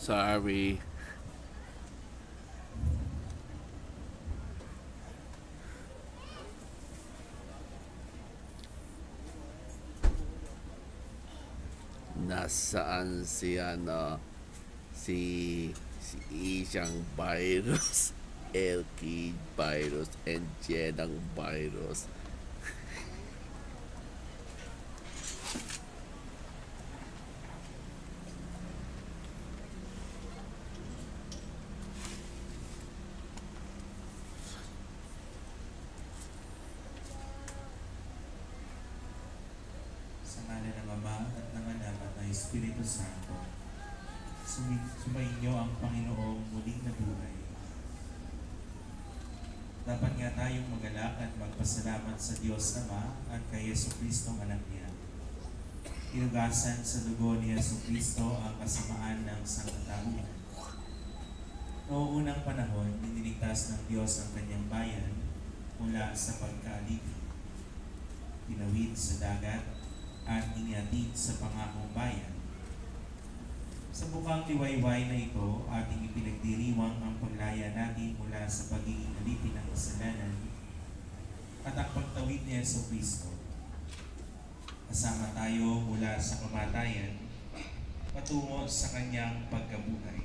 Sorry. Nasaan si si Isang Virus, Elkie Virus, and Jenang Virus. Sa ngalan ng Ama at ng Anak at ng Espiritu Santo, sumainyo ang Panginoong muling nabuhay. Dapat nga tayong magalak at magpasalamat sa Diyos Ama at kay Jesucristong anak niya. Inugasan sa dugo ni Jesucristo ang kasamaan ng sangkatauhan. Noong unang panahon, niniligtas ng Diyos ang kanyang bayan mula sa pagkaalipin. Tinawid sa dagat at inihatid sa pangakong bayan. Sa bukang liwayway na ito, ating ipinagdiriwang ang paglaya natin mula sa pagiging alipin ng kasalanan at ang pagtawid ni Jesucristo. Kasama tayo mula sa kamatayan patungo sa kanyang pagkabuhay.